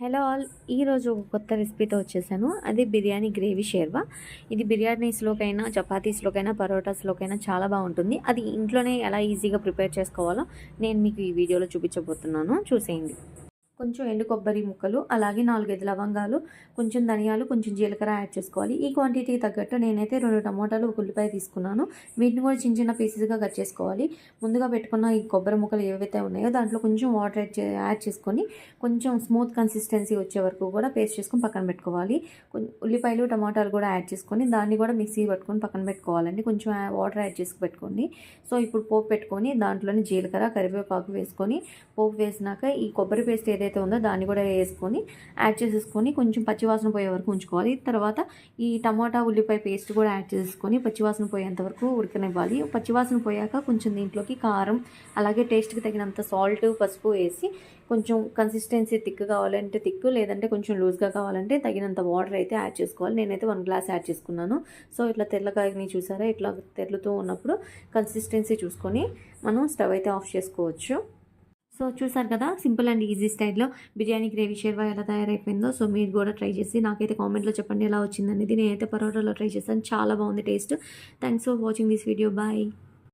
Hello all, ఈరోజు ఒక కొత్త రెసిపీతో వచ్చేసాను. అది బిర్యానీ గ్రేవీ షేర్వా. ఇది బిర్యానీస్లోకైనా, చపాతీస్లోకైనా, పరోటాస్లోకైనా చాలా బాగుంటుంది. అది ఇంట్లోనే ఎలా ఈజీగా ప్రిపేర్ చేసుకోవాలో నేను మీకు ఈ వీడియోలో చూపించబోతున్నాను. చూసేయండి. కొంచెం ఎండు కొబ్బరి ముక్కలు, అలాగే 4, 5 లవంగాలు, కొంచెం ధనియాలు, కొంచెం జీలకర్ర యాడ్ చేసుకోవాలి. ఈ క్వాంటిటీకి తగ్గట్టు నేనైతే 2 టమోటాలు, ఒక ఉల్లిపాయ తీసుకున్నాను. వీటిని కూడా చిన్న చిన్న పీసెస్గా కట్ చేసుకోవాలి. ముందుగా పెట్టుకున్న ఈ కొబ్బరి ముక్కలు ఏవైతే ఉన్నాయో దాంట్లో కొంచెం వాటర్ యాడ్ చేసుకొని కొంచెం స్మూత్ కన్సిస్టెన్సీ వచ్చే వరకు కూడా పేస్ట్ చేసుకొని పక్కన పెట్టుకోవాలి. ఉల్లిపాయలు, టమాటాలు కూడా యాడ్ చేసుకొని దాన్ని కూడా మిక్సీ పట్టుకొని పక్కన పెట్టుకోవాలండి. కొంచెం వాటర్ యాడ్ చేసి పెట్టుకోండి. సో ఇప్పుడు పోపు పెట్టుకొని దాంట్లోని జీలకర్ర, కరివేపాకు వేసుకొని పోపు వేసినాక ఈ కొబ్బరి పేస్ట్ ఏదైతే ఉందో దాన్ని కూడా వేసుకొని యాడ్ చేసేసుకొని కొంచెం పచ్చివాసన పోయే వరకు ఉంచుకోవాలి. తర్వాత ఈ టమాటా ఉల్లిపాయ పేస్ట్ కూడా యాడ్ చేసుకొని పచ్చివాసన పోయేంత వరకు ఉడకనివ్వాలి. పచ్చివాసన పోయాక కొంచెం దీంట్లోకి కారం, అలాగే టేస్ట్కి తగినంత సాల్ట్, పసుపు వేసి కొంచెం కన్సిస్టెన్సీ థిక్ కావాలంటే థిక్, లేదంటే కొంచెం లూజ్గా కావాలంటే తగినంత వాటర్ అయితే యాడ్ చేసుకోవాలి. నేనైతే 1 గ్లాస్ యాడ్ చేసుకున్నాను. సో ఇట్లా తెల్లకాయని చూసారా, ఇట్లా తెల్లుతూ ఉన్నప్పుడు కన్సిస్టెన్సీ చూసుకొని మనం స్టవ్ అయితే ఆఫ్ చేసుకోవచ్చు. సో చూసారు కదా, సింపుల్ అండ్ ఈజీ స్టైల్లో బిర్యానీ గ్రేవీ షేర్వా ఎలా తయారైపోయిందో. సో మీరు కూడా ట్రై చేసి నాకైతే కామెంట్లో చెప్పండి ఎలా వచ్చిందనేది. నేనైతే పరోటాలో ట్రై చేశాను, చాలా బాగుంది taste. Thanks for watching this video. Bye.